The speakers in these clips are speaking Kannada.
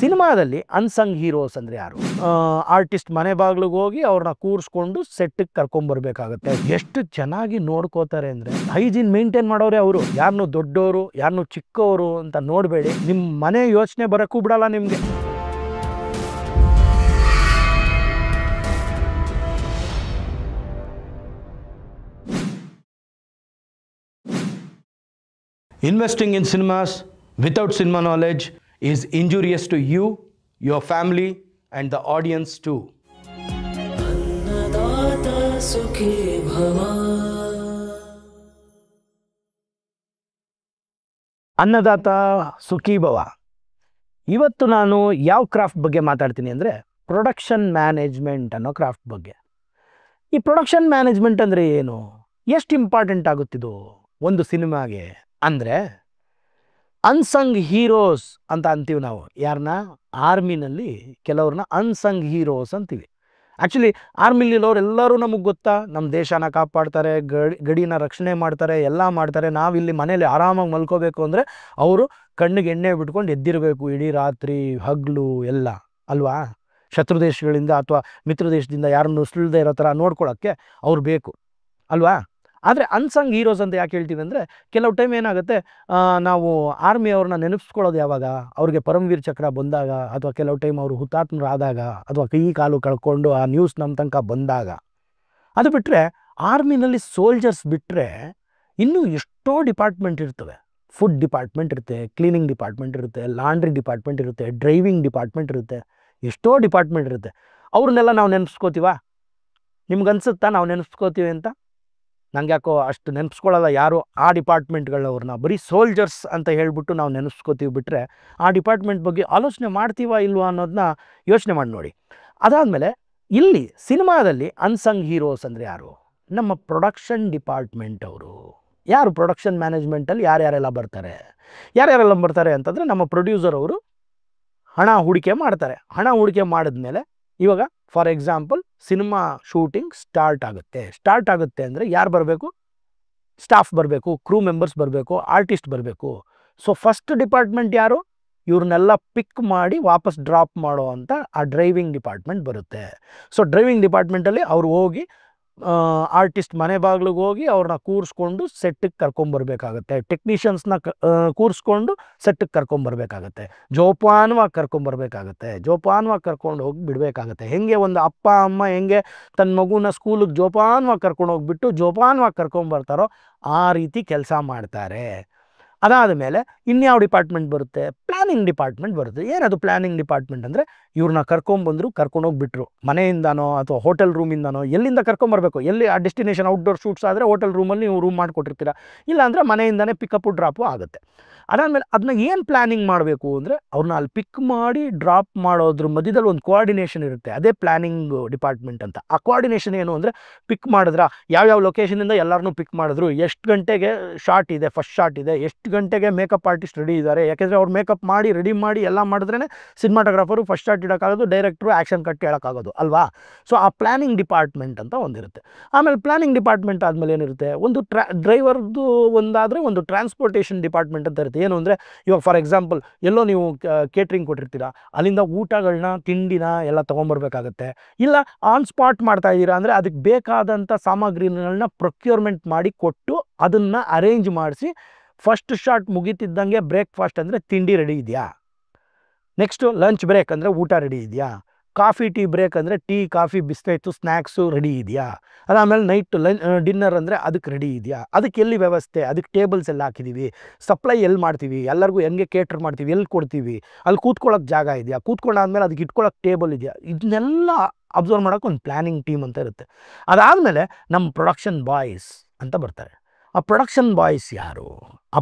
ಸಿನಿಮಾದಲ್ಲಿ ಅನ್ಸಂಗ್ ಹೀರೋಸ್ ಅಂದರೆ ಯಾರು? ಆರ್ಟಿಸ್ಟ್ ಮನೆ ಬಾಗಿಲಿಗೆ ಹೋಗಿ ಅವ್ರನ್ನ ಕೂರಿಸ್ಕೊಂಡು ಸೆಟ್ಟಿಗೆ ಕರ್ಕೊಂಬರ್ಬೇಕಾಗತ್ತೆ. ಎಷ್ಟು ಚೆನ್ನಾಗಿ ನೋಡ್ಕೋತಾರೆ ಅಂದರೆ, ಹೈಜೀನ್ ಮೇಂಟೈನ್ ಮಾಡೋರೆ ಅವರು. ಯಾರನ್ನು ದೊಡ್ಡವರು ಯಾರನ್ನು ಚಿಕ್ಕವರು ಅಂತ ನೋಡಬೇಡಿ, ನಿಮ್ಮ ಮನೆ ಯೋಚನೆ ಬರೋಕ್ಕೂ ಬಿಡಲ್ಲ ನಿಮಗೆ. Investing in cinemas without cinema knowledge is injurious to you, your family, and the audience too. Annadata sukhi bhava. ಅನ್ನದಾತ ಸುಖಿ ಭವ. ಇವತ್ತು ನಾನು ಯಾವ ಕ್ರಾಫ್ಟ್ ಬಗ್ಗೆ ಮಾತಾಡ್ತೀನಿ ಅಂದರೆ, ಪ್ರೊಡಕ್ಷನ್ ಮ್ಯಾನೇಜ್ಮೆಂಟ್ ಅನ್ನೋ ಕ್ರಾಫ್ಟ್ ಬಗ್ಗೆ. ಈ ಪ್ರೊಡಕ್ಷನ್ ಮ್ಯಾನೇಜ್ಮೆಂಟ್ ಅಂದರೆ ಏನು, ಎಷ್ಟು ಇಂಪಾರ್ಟೆಂಟ್ ಆಗುತ್ತಿದು ಒಂದು ಸಿನಿಮಾಗೆ ಅಂದರೆ, ಅನ್ಸಂಗ್ ಹೀರೋಸ್ ಅಂತ ಅಂತೀವಿ ನಾವು. ಯಾರನ್ನ? ಆರ್ಮಿನಲ್ಲಿ ಕೆಲವ್ರನ್ನ ಅನ್ಸಂಗ್ ಹೀರೋಸ್ ಅಂತೀವಿ. ಆ್ಯಕ್ಚುಲಿ ಆರ್ಮಿಲಿರೋರು ಎಲ್ಲರೂ ನಮಗೆ ಗೊತ್ತಾ, ನಮ್ಮ ದೇಶನ ಕಾಪಾಡ್ತಾರೆ, ಗಡಿನ ರಕ್ಷಣೆ ಮಾಡ್ತಾರೆ, ಎಲ್ಲ ಮಾಡ್ತಾರೆ. ನಾವಿಲ್ಲಿ ಮನೇಲಿ ಆರಾಮಾಗಿ ಮಲ್ಕೋಬೇಕು ಅಂದರೆ ಅವರು ಕಣ್ಣಿಗೆ ಎಣ್ಣೆ ಬಿಟ್ಕೊಂಡು ಎದ್ದಿರಬೇಕು ಇಡೀ ರಾತ್ರಿ ಹಗಲು ಎಲ್ಲ, ಅಲ್ವಾ? ಶತ್ರು ದೇಶಗಳಿಂದ ಅಥವಾ ಮಿತ್ರ ದೇಶದಿಂದ ಯಾರನ್ನು ಸುಳ್ದೇ ಇರೋ ಥರ ನೋಡ್ಕೊಳ್ಳೋಕ್ಕೆ ಅವ್ರು ಬೇಕು, ಅಲ್ವಾ? ಆದರೆ ಅನ್ಸಂಗ್ ಹೀರೋಸ್ ಅಂತ ಯಾಕೆ ಹೇಳ್ತೀವಿ ಅಂದರೆ, ಕೆಲವು ಟೈಮ್ ಏನಾಗುತ್ತೆ, ನಾವು ಆರ್ಮಿಯವ್ರನ್ನ ನೆನಪಿಸ್ಕೊಳ್ಳೋದು ಯಾವಾಗ? ಅವ್ರಿಗೆ ಪರಮವೀರ್ ಚಕ್ರ ಬಂದಾಗ, ಅಥವಾ ಕೆಲವು ಟೈಮ್ ಅವರು ಹುತಾತ್ಮರಾದಾಗ, ಅಥವಾ ಕೈ ಕಾಲು ಕಳ್ಕೊಂಡು ಆ ನ್ಯೂಸ್ ನಮ್ಮ ತನಕ ಬಂದಾಗ. ಅದು ಬಿಟ್ಟರೆ ಆರ್ಮಿನಲ್ಲಿ ಸೋಲ್ಜರ್ಸ್ ಬಿಟ್ಟರೆ ಇನ್ನೂ ಎಷ್ಟೋ ಡಿಪಾರ್ಟ್ಮೆಂಟ್ ಇರ್ತವೆ. ಫುಡ್ ಡಿಪಾರ್ಟ್ಮೆಂಟ್ ಇರುತ್ತೆ, ಕ್ಲೀನಿಂಗ್ ಡಿಪಾರ್ಟ್ಮೆಂಟ್ ಇರುತ್ತೆ, ಲಾಂಡ್ರಿ ಡಿಪಾರ್ಟ್ಮೆಂಟ್ ಇರುತ್ತೆ, ಡ್ರೈವಿಂಗ್ ಡಿಪಾರ್ಟ್ಮೆಂಟ್ ಇರುತ್ತೆ, ಎಷ್ಟೋ ಡಿಪಾರ್ಟ್ಮೆಂಟ್ ಇರುತ್ತೆ. ಅವ್ರನ್ನೆಲ್ಲ ನಾವು ನೆನೆಸ್ಕೋತೀವ? ನಿಮ್ಗನ್ಸುತ್ತಾ ನಾವು ನೆನೆಸ್ಕೋತೀವಿ ಅಂತ? ನಂಗೆ ಯಾಕೋ ಅಷ್ಟು ನೆನೆಸ್ಕೊಳ್ಳಲ್ಲ ಯಾರು ಆ ಡಿಪಾರ್ಟ್ಮೆಂಟ್ಗಳವ್ರನ್ನ. ಬರೀ ಸೋಲ್ಜರ್ಸ್ ಅಂತ ಹೇಳ್ಬಿಟ್ಟು ನಾವು ನೆನೆಸ್ಕೋತೀವಿ ಬಿಟ್ಟರೆ, ಆ ಡಿಪಾರ್ಟ್ಮೆಂಟ್ ಬಗ್ಗೆ ಆಲೋಚನೆ ಮಾಡ್ತೀವಾ ಇಲ್ವಾ ಅನ್ನೋದನ್ನ ಯೋಚನೆ ಮಾಡಿ ನೋಡಿ. ಅದಾದಮೇಲೆ ಇಲ್ಲಿ ಸಿನಿಮಾದಲ್ಲಿ ಅನ್ಸಂಗ್ ಹೀರೋಸ್ ಅಂದರೆ ಯಾರು? ನಮ್ಮ ಪ್ರೊಡಕ್ಷನ್ ಡಿಪಾರ್ಟ್ಮೆಂಟ್ ಅವರು. ಯಾರು ಪ್ರೊಡಕ್ಷನ್ ಮ್ಯಾನೇಜ್ಮೆಂಟಲ್ಲಿ ಯಾರ್ಯಾರೆಲ್ಲ ಬರ್ತಾರೆ? ಯಾರ್ಯಾರೆಲ್ಲ ಬರ್ತಾರೆ ಅಂತಂದರೆ, ನಮ್ಮ ಪ್ರೊಡ್ಯೂಸರ್ ಅವರು ಹಣ ಹೂಡಿಕೆ ಮಾಡ್ತಾರೆ. ಹಣ ಹೂಡಿಕೆ ಮಾಡಿದ್ಮೇಲೆ ಇವಾಗ for example cinema shooting start ಆಗುತ್ತೆ ಅಂದರೆ ಯಾರು ಬರಬೇಕು? ಸ್ಟಾಫ್ ಬರಬೇಕು, ಕ್ರೂ ಮೆಂಬರ್ಸ್ ಬರಬೇಕು, ಆರ್ಟಿಸ್ಟ್ ಬರಬೇಕು. ಸೊ ಫಸ್ಟ್ ಡಿಪಾರ್ಟ್ಮೆಂಟ್ ಯಾರು? ಇವ್ರನ್ನೆಲ್ಲ ಪಿಕ್ ಮಾಡಿ ವಾಪಸ್ ಡ್ರಾಪ್ ಮಾಡೋ ಅಂತ ಆ ಡ್ರೈವಿಂಗ್ ಡಿಪಾರ್ಟ್ಮೆಂಟ್ ಬರುತ್ತೆ. ಸೊ ಡ್ರೈವಿಂಗ್ ಡಿಪಾರ್ಟ್ಮೆಂಟಲ್ಲಿ ಅವ್ರು ಹೋಗಿ ಆರ್ಟಿಸ್ಟ್ ಮನೆ ಬಾಗಿಲಿಗೆ ಹೋಗಿ ಅವ್ರನ್ನ ಕೂರಿಸ್ಕೊಂಡು ಸೆಟ್ಟಿಗೆ ಕರ್ಕೊಂಬರ್ಬೇಕಾಗತ್ತೆ. ಟೆಕ್ನಿಷಿಯನ್ಸ್ನ ಕೂರಿಸ್ಕೊಂಡು ಸೆಟ್ಟಿಗೆ ಕರ್ಕೊಂಬರ್ಬೇಕಾಗತ್ತೆ. ಜೋಪಾನವಾಗಿ ಕರ್ಕೊಂಡು ಹೋಗಿ ಬಿಡಬೇಕಾಗತ್ತೆ. ಹೆಂಗೆ ಒಂದು ಅಪ್ಪ ಅಮ್ಮ ಹೆಂಗೆ ತನ್ನ ಮಗುನ ಸ್ಕೂಲಿಗೆ ಜೋಪಾನವಾಗಿ ಕರ್ಕೊಂಡು ಹೋಗ್ಬಿಟ್ಟು ಜೋಪಾನವಾಗಿ ಕರ್ಕೊಂಬರ್ತಾರೋ ಆ ರೀತಿ ಕೆಲಸ ಮಾಡ್ತಾರೆ. ಅದಾದ ಮೇಲೆ ಇನ್ಯಾವ ಡಿಪಾರ್ಟ್ಮೆಂಟ್ ಬರುತ್ತೆ? ಪ್ಲ್ಯಾನಿಂಗ್ ಡಿಪಾರ್ಟ್ಮೆಂಟ್ ಬರುತ್ತೆ. ಏನದು ಪ್ಲ್ಯಾನಿಂಗ್ ಡಿಪಾರ್ಟ್ಮೆಂಟ್ ಅಂದರೆ, ಇವ್ರನ್ನ ಕರ್ಕೊಂಬಂದರು, ಕರ್ಕೊಂಡೋಗ್ಬಿಟ್ರು ಮನೆಯಿಂದನೋ ಅಥವಾ ಹೋಟೆಲ್ ರೂಮಿಂದನೋ, ಎಲ್ಲಿಂದ ಕರ್ಕೊಂಬರ್ಬೇಕು, ಎಲ್ಲಿ ಆ ಡೆಸ್ಟಿನೇಷನ್ ಔಟ್ಡೋರ್ ಶೂಟ್ಸ್ ಆದರೆ ಹೋಟೆಲ್ ರೂಮಲ್ಲಿ ನೀವು ರೂಮ್ ಮಾಡಿಕೊಟ್ಟಿರ್ತೀರ, ಇಲ್ಲಾಂದರೆ ಮನೆಯಿಂದನೇ ಪಿಕಪ್ಪು ಡ್ರಾಪು ಆಗುತ್ತೆ. ಅದಾದಮೇಲೆ ಅದನ್ನ ಏನು ಪ್ಲ್ಯಾನಿಂಗ್ ಮಾಡಬೇಕು ಅಂದರೆ, ಅವ್ರನ್ನ ಅಲ್ಲಿ ಪಿಕ್ ಮಾಡಿ ಡ್ರಾಪ್ ಮಾಡೋದ್ರ ಮಧ್ಯದಲ್ಲಿ ಒಂದು ಕೋಆರ್ಡಿನೇಷನ್ ಇರುತ್ತೆ. ಅದೇ ಪ್ಲ್ಯಾನಿಂಗ್ ಡಿಪಾರ್ಟ್ಮೆಂಟ್ ಅಂತ. ಆ ಕೋಆರ್ಡಿನೇಷನ್ ಏನು ಅಂದರೆ, ಪಿಕ್ ಮಾಡಿದ್ರ ಯಾವ್ಯಾವ ಲೊಕೇಶನಿಂದ ಎಲ್ಲರನ್ನೂ ಪಿಕ್ ಮಾಡಿದ್ರು, ಎಷ್ಟು ಗಂಟೆಗೆ ಶಾರ್ಟ್ ಇದೆ, ಫಸ್ಟ್ ಶಾರ್ಟ್ ಇದೆ, ಎಷ್ಟು ಗಂಟೆಗೆ ಮೇಕಪ್ ಆರ್ಟಿಸ್ಟ್ ರೆಡಿ ಇದ್ದಾರೆ. ಯಾಕೆಂದರೆ ಅವ್ರು ಮೇಕಪ್ ಮಾಡಿ ರೆಡಿ ಮಾಡಿ ಎಲ್ಲ ಮಾಡಿದ್ರೇ ಸಿನಿಮಾಟೋಗ್ರಾಫರು ಫಸ್ಟ್ ಶಾರ್ಟ್ ಇಡೋಕ್ಕಾಗೋದು, ಡೈರೆಕ್ಟ್ರು ಆ್ಯಕ್ಷನ್ ಕಟ್ ಹೇಳೋಕ್ಕಾಗೋದು, ಅಲ್ವಾ? ಸೊ ಆ ಪ್ಲ್ಯಾನಿಂಗ್ ಡಿಪಾರ್ಟ್ಮೆಂಟ್ ಅಂತ ಒಂದಿರುತ್ತೆ. ಆಮೇಲೆ ಪ್ಲ್ಯಾನಿಂಗ್ ಡಿಪಾರ್ಟ್ಮೆಂಟ್ ಆದಮೇಲೆ ಏನಿರುತ್ತೆ, ಒಂದು ಡ್ರೈವರ್ದು ಒಂದಾದರೆ ಒಂದು ಟ್ರಾನ್ಸ್ಪೋರ್ಟೇಷನ್ ಡಿಪಾರ್ಟ್ಮೆಂಟ್ ಅಂತ ಇರುತ್ತೆ. ಏನು ಅಂದರೆ, ಇವಾಗ ಫಾರ್ ಎಕ್ಸಾಂಪಲ್ ಎಲ್ಲೋ ನೀವು ಕೇಟ್ರಿಂಗ್ ಕೊಟ್ಟಿರ್ತೀರ, ಅಲ್ಲಿಂದ ಊಟಗಳನ್ನ ತಿಂಡಿನ ಎಲ್ಲ ತೊಗೊಂಬರ್ಬೇಕಾಗತ್ತೆ. ಇಲ್ಲ ಆನ್ ಸ್ಪಾಟ್ ಮಾಡ್ತಾ ಇದ್ದೀರಾ ಅಂದರೆ ಅದಕ್ಕೆ ಬೇಕಾದಂಥ ಸಾಮಗ್ರಿಗಳನ್ನ ಪ್ರೊಕ್ಯೂರ್ಮೆಂಟ್ ಮಾಡಿ ಕೊಟ್ಟು ಅದನ್ನು ಅರೇಂಜ್ ಮಾಡಿಸಿ, ಫಸ್ಟ್ ಶಾಟ್ ಮುಗಿತಿದ್ದಂಗೆ ಬ್ರೇಕ್ಫಾಸ್ಟ್ ಅಂದರೆ ತಿಂಡಿ ರೆಡಿ ಇದೆಯಾ, ನೆಕ್ಸ್ಟು ಲಂಚ್ ಬ್ರೇಕ್ ಅಂದರೆ ಊಟ ರೆಡಿ ಇದೆಯಾ, ಕಾಫಿ ಟೀ ಬ್ರೇಕ್ ಅಂದರೆ tea coffee biscuit snacks ready ಇದೆಯಾ, ಅದಾದಮೇಲೆ ನೈಟ್ ಡಿನ್ನರ್ ಅಂದರೆ ಅದಕ್ಕೆ ರೆಡಿ ಇದೆಯಾ, ಅದಕ್ಕೆ ಎಲ್ಲಿ ವ್ಯವಸ್ಥೆ, ಅದಕ್ಕೆ ಟೇಬಲ್ಸ್ ಎಲ್ಲ ಹಾಕಿದ್ದೀವಿ, ಸಪ್ಲೈ ಎಲ್ಲಿ ಮಾಡ್ತೀವಿ, ಎಲ್ಲರಿಗೂ ಹೆಂಗೆ ಕೇಟರ್ ಮಾಡ್ತೀವಿ, ಎಲ್ಲಿ ಕೊಡ್ತೀವಿ, ಅಲ್ಲಿ ಕೂತ್ಕೊಳ್ಳೋಕೆ ಜಾಗ ಇದೆಯಾ, ಕೂತ್ಕೊಂಡಾದ್ಮೇಲೆ ಅದಕ್ಕೆ ಇಟ್ಕೊಳ್ಳೋಕೆ ಟೇಬಲ್ ಇದೆಯಾ, ಇದನ್ನೆಲ್ಲ ಅಬ್ಸರ್ವ್ ಮಾಡೋಕೆ ಒಂದು ಪ್ಲ್ಯಾನಿಂಗ್ ಟೀಮ್ ಅಂತ ಇರುತ್ತೆ. ಅದಾದಮೇಲೆ ನಮ್ಮ ಪ್ರೊಡಕ್ಷನ್ ಬಾಯ್ಸ್ ಅಂತ ಬರ್ತಾರೆ. ಆ ಪ್ರೊಡಕ್ಷನ್ ಬಾಯ್ಸ್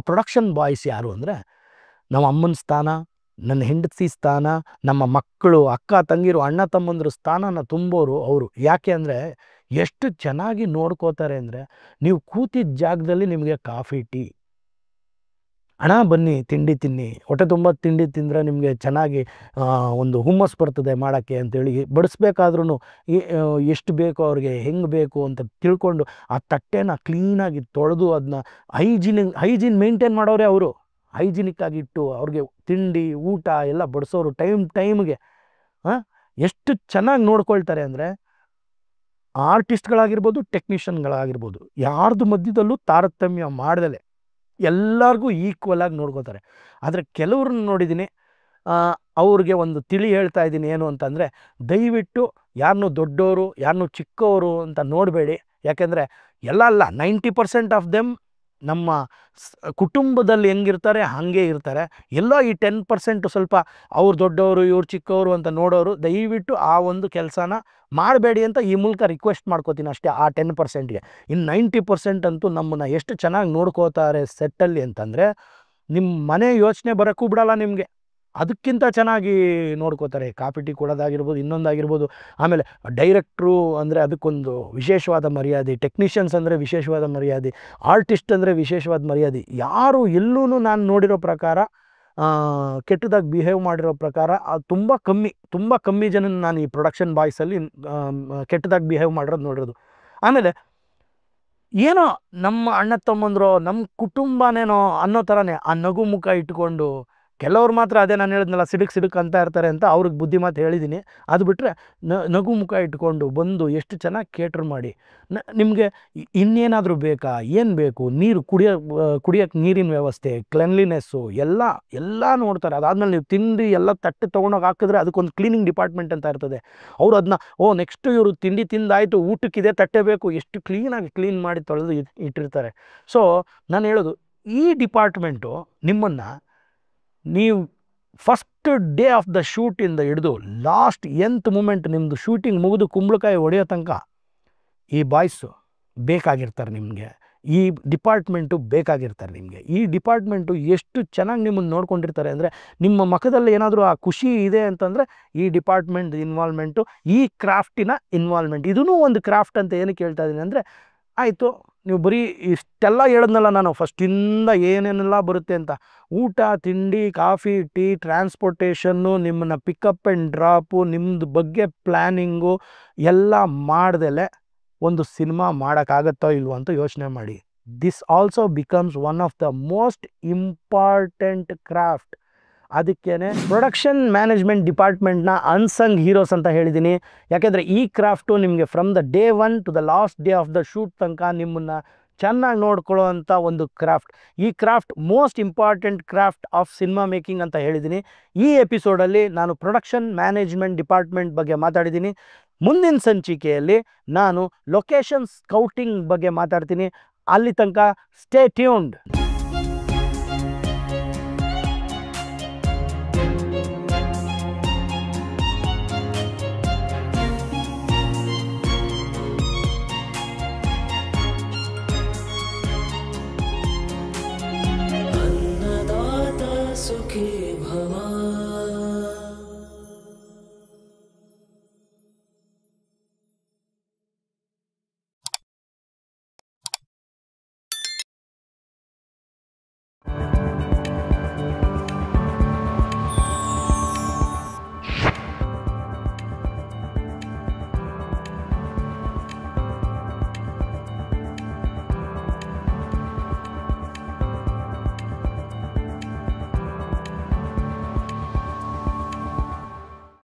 ಯಾರು ಅಂದರೆ, ನಮ್ಮ ಅಮ್ಮನ ಸ್ಥಾನ, ನನ್ನ ಹೆಂಡತಿ ಸ್ಥಾನ, ನಮ್ಮ ಮಕ್ಕಳು, ಅಕ್ಕ ತಂಗಿರು, ಅಣ್ಣ ತಮ್ಮಂದ್ರ ಸ್ಥಾನನ ತುಂಬೋರು ಅವರು. ಯಾಕೆ ಅಂದರೆ, ಎಷ್ಟು ಚೆನ್ನಾಗಿ ನೋಡ್ಕೋತಾರೆ ಅಂದರೆ, ನೀವು ಕೂತಿದ್ದ ಜಾಗದಲ್ಲಿ ನಿಮಗೆ ಕಾಫಿ ಟೀ, ಹಣ ಬನ್ನಿ ತಿಂಡಿ ತಿನ್ನಿ, ಹೊಟ್ಟೆ ತುಂಬ ತಿಂಡಿ ತಿಂದರೆ ನಿಮಗೆ ಚೆನ್ನಾಗಿ ಒಂದು ಹುಮ್ಮಸ್ ಬರ್ತದೆ ಮಾಡೋಕ್ಕೆ ಅಂತೇಳಿ ಬಡಿಸ್ಬೇಕಾದ್ರೂ ಎಷ್ಟು ಬೇಕೋ ಅವ್ರಿಗೆ ಹೆಂಗೆ ಬೇಕು ಅಂತ ತಿಳ್ಕೊಂಡು ಆ ತಟ್ಟೆನ ಕ್ಲೀನಾಗಿ ತೊಳೆದು ಅದನ್ನ ಹೈಜೀನ್ ಮೇಂಟೈನ್ ಮಾಡೋರೆ ಅವರು. ಹೈಜಿನಿಕ್ ಆಗಿಟ್ಟು ಅವ್ರಿಗೆ ತಿಂಡಿ ಊಟ ಎಲ್ಲ ಬಡಿಸೋರು ಟೈಮ್ಗೆ ಎಷ್ಟು ಚೆನ್ನಾಗಿ ನೋಡ್ಕೊಳ್ತಾರೆ ಅಂದರೆ ಆರ್ಟಿಸ್ಟ್ಗಳಾಗಿರ್ಬೋದು, ಟೆಕ್ನಿಷಿಯನ್ಗಳಾಗಿರ್ಬೋದು, ಯಾರ್ದು ಮಧ್ಯದಲ್ಲೂ ತಾರತಮ್ಯ ಮಾಡ್ದಲೆ ಎಲ್ಲರಿಗೂ ಈಕ್ವಲ್ ಆಗಿ ನೋಡ್ಕೋತಾರೆ. ಆದರೆ ಕೆಲವ್ರನ್ನ ನೋಡಿದ್ದೀನಿ, ಅವ್ರಿಗೆ ಒಂದು ತಿಳಿ ಹೇಳ್ತಾ ಇದ್ದೀನಿ ಏನು ಅಂತಂದರೆ, ದಯವಿಟ್ಟು ಯಾರನ್ನೂ ದೊಡ್ಡವರು ಯಾರನ್ನೂ ಚಿಕ್ಕವರು ಅಂತ ನೋಡಬೇಡಿ. ಯಾಕೆಂದರೆ ಎಲ್ಲ ಅಲ್ಲ, 90% ಆಫ್ ದೆಮ್ ನಮ್ಮ ಕುಟುಂಬದಲ್ಲಿ ಹೆಂಗಿರ್ತಾರೆ ಹಾಗೆ ಇರ್ತಾರೆ. ಎಲ್ಲೋ ಈ 10% ಸ್ವಲ್ಪ ಅವ್ರು ದೊಡ್ಡವರು ಇವ್ರು ಚಿಕ್ಕವರು ಅಂತ ನೋಡೋರು ದಯವಿಟ್ಟು ಆ ಒಂದು ಕೆಲಸನ ಮಾಡಬೇಡಿ ಅಂತ ಈ ಮೂಲಕ ರಿಕ್ವೆಸ್ಟ್ ಮಾಡ್ಕೋತೀನಿ ಅಷ್ಟೇ. ಆ 10%ಗೆ ಇನ್ನು 90% ಅಂತೂ ನಮ್ಮನ್ನು ಎಷ್ಟು ಚೆನ್ನಾಗಿ ನೋಡ್ಕೋತಾರೆ ಸೆಟ್ಟಲ್ಲಿ ಅಂತಂದರೆ, ನಿಮ್ಮ ಮನೆ ಯೋಚನೆ ಬರೋಕ್ಕೂ ಬಿಡಲ್ಲ ನಿಮಗೆ. ಅದಕ್ಕಿಂತ ಚೆನ್ನಾಗಿ ನೋಡ್ಕೋತಾರೆ. ಕಾಫಿ ಟೀ ಕೊಡೋದಾಗಿರ್ಬೋದು, ಇನ್ನೊಂದಾಗಿರ್ಬೋದು. ಆಮೇಲೆ ಡೈರೆಕ್ಟ್ರು ಅಂದರೆ ಅದಕ್ಕೊಂದು ವಿಶೇಷವಾದ ಮರ್ಯಾದೆ, ಟೆಕ್ನಿಷಿಯನ್ಸ್ ಅಂದರೆ ವಿಶೇಷವಾದ ಮರ್ಯಾದೆ, ಆರ್ಟಿಸ್ಟ್ ಅಂದರೆ ವಿಶೇಷವಾದ ಮರ್ಯಾದೆ. ಯಾರು ಎಲ್ಲೂ ನಾನು ನೋಡಿರೋ ಪ್ರಕಾರ ಕೆಟ್ಟದಾಗಿ ಬಿಹೇವ್ ಮಾಡಿರೋ ಪ್ರಕಾರ ತುಂಬ ಕಮ್ಮಿ ಜನ ನಾನು ಈ ಪ್ರೊಡಕ್ಷನ್ ಬಾಯ್ಸಲ್ಲಿ ಕೆಟ್ಟದಾಗಿ ಬಿಹೇವ್ ಮಾಡಿರೋದು ನೋಡಿರೋದು. ಆಮೇಲೆ ಏನೋ ನಮ್ಮ ಅಣ್ಣ ತಮ್ಮಂದ್ರು ನಮ್ಮ ಕುಟುಂಬನೇನೋ ಅನ್ನೋ ಥರನೇ ಆ ನಗು ಮುಖ ಇಟ್ಕೊಂಡು ಕೆಲವ್ರು ಮಾತ್ರ ಅದೇ ನಾನು ಹೇಳಿದ್ನಲ್ಲ ಸಿಡುಕ್ ಅಂತ ಇರ್ತಾರೆ ಅಂತ ಅವ್ರಿಗೆ ಬುದ್ಧಿ ಮಾತು ಹೇಳಿದ್ದೀನಿ. ಅದು ಬಿಟ್ಟರೆ ನಗು ಮುಖ ಇಟ್ಕೊಂಡು ಬಂದು ಎಷ್ಟು ಚೆನ್ನಾಗಿ ಕೇಟ್ರ್ ಮಾಡಿ ನಿಮಗೆ ಇನ್ನೇನಾದರೂ ಬೇಕಾ, ಏನು ಬೇಕು, ನೀರು ಕುಡಿಯೋಕ್ಕೆ ನೀರಿನ ವ್ಯವಸ್ಥೆ, ಕ್ಲೆನ್ಲಿನೆಸ್ಸು ಎಲ್ಲ ನೋಡ್ತಾರೆ. ಅದಾದಮೇಲೆ ನೀವು ತಿಂಡಿ ಎಲ್ಲ ತಟ್ಟೆ ತೊಗೊಂಡೋಗಿ ಹಾಕಿದ್ರೆ ಅದಕ್ಕೊಂದು ಕ್ಲೀನಿಂಗ್ ಡಿಪಾರ್ಟ್ಮೆಂಟ್ ಅಂತ ಇರ್ತದೆ. ಅವರು ಅದನ್ನ ನೆಕ್ಸ್ಟ್ ಇವರು ತಿಂಡಿ ತಿಂದಾಯಿತು ಊಟಕ್ಕಿದೆ ತಟ್ಟೆ ಬೇಕು, ಎಷ್ಟು ಕ್ಲೀನಾಗಿ ಕ್ಲೀನ್ ಮಾಡಿ ತೊಳೆದು ಇಟ್ಟಿರ್ತಾರೆ. ಸೊ ನಾನು ಹೇಳೋದು, ಈ ಡಿಪಾರ್ಟ್ಮೆಂಟು ನಿಮ್ಮನ್ನು ನೀವು ಫಸ್ಟ್ ಡೇ ಆಫ್ ದ ಶೂಟಿಂದ ಹಿಡಿದು ಲಾಸ್ಟ್ ಎಂತ್ ಮೂಮೆಂಟ್ ನಿಮ್ಮದು ಶೂಟಿಂಗ್ ಮುಗಿದು ಕುಂಬಳಕಾಯಿ ಹೊಡೆಯೋ ತನಕ ಈ ಬಾಯ್ಸು ಬೇಕಾಗಿರ್ತಾರೆ ನಿಮಗೆ. ಈ ಡಿಪಾರ್ಟ್ಮೆಂಟು ಬೇಕಾಗಿರ್ತಾರೆ ನಿಮಗೆ. ಈ ಡಿಪಾರ್ಟ್ಮೆಂಟು ಎಷ್ಟು ಚೆನ್ನಾಗಿ ನಿಮ್ಮನ್ನು ನೋಡ್ಕೊಂಡಿರ್ತಾರೆ ಅಂದರೆ, ನಿಮ್ಮ ಮುಖದಲ್ಲಿ ಏನಾದರೂ ಆ ಖುಷಿ ಇದೆ ಅಂತಂದರೆ ಈ ಡಿಪಾರ್ಟ್ಮೆಂಟ್ ಇನ್ವಾಲ್ವ್ಮೆಂಟು, ಈ ಕ್ರಾಫ್ಟಿನ ಇನ್ವಾಲ್ವ್ಮೆಂಟ್. ಇದೂ ಒಂದು ಕ್ರಾಫ್ಟ್ ಅಂತ ಏನಕ್ಕೆ ಹೇಳ್ತಾ ಇದ್ದೀನಿ ಅಂದರೆ, ಆಯಿತು ನೀವು ಬರೀ ಇಷ್ಟೆಲ್ಲ ಹೇಳಿದ್ನಲ್ಲ ನಾನು ಫಸ್ಟಿಂದ ಏನೇನೆಲ್ಲ ಬರುತ್ತೆ ಅಂತ, ಊಟ ತಿಂಡಿ ಕಾಫಿ ಟೀ ಟ್ರಾನ್ಸ್ಪೋರ್ಟೇಷನ್ನು, ನಿಮ್ಮನ್ನು ಪಿಕಪ್ ಆ್ಯಂಡ್ ಡ್ರಾಪು, ನಿಮ್ಮದು ಬಗ್ಗೆ ಪ್ಲ್ಯಾನಿಂಗು ಎಲ್ಲ ಮಾಡ್ದಲೆ ಒಂದು ಸಿನಿಮಾ ಮಾಡೋಕ್ಕಾಗತ್ತೋ ಇಲ್ವೋ ಅಂತ ಯೋಚನೆ ಮಾಡಿ. This also becomes one of the most important craft. ಅದಕ್ಕೇ ಪ್ರೊಡಕ್ಷನ್ ಮ್ಯಾನೇಜ್ಮೆಂಟ್ ಡಿಪಾರ್ಟ್ಮೆಂಟ್ನ ಅನ್ಸಂಗ್ ಹೀರೋಸ್ ಅಂತ ಹೇಳಿದ್ದೀನಿ. ಯಾಕೆಂದರೆ ಈ ಕ್ರಾಫ್ಟು ನಿಮಗೆ from the day 1 to the last day of the shoot ತನಕ ನಿಮ್ಮನ್ನು ಚೆನ್ನಾಗಿ ನೋಡ್ಕೊಳ್ಳೋ ಅಂಥ ಒಂದು ಕ್ರಾಫ್ಟ್. ಈ craft most important craft of cinema making ಅಂತ ಹೇಳಿದ್ದೀನಿ. ಈ ಎಪಿಸೋಡಲ್ಲಿ ನಾನು ಪ್ರೊಡಕ್ಷನ್ ಮ್ಯಾನೇಜ್ಮೆಂಟ್ ಡಿಪಾರ್ಟ್ಮೆಂಟ್ ಬಗ್ಗೆ ಮಾತಾಡಿದ್ದೀನಿ. ಮುಂದಿನ ಸಂಚಿಕೆಯಲ್ಲಿ ನಾನು ಲೊಕೇಶನ್ ಸ್ಕೌಟಿಂಗ್ ಬಗ್ಗೆ ಮಾತಾಡ್ತೀನಿ. ಅಲ್ಲಿ ತನಕ ಸ್ಟೇ ಟ್ಯೂನ್ಡ್.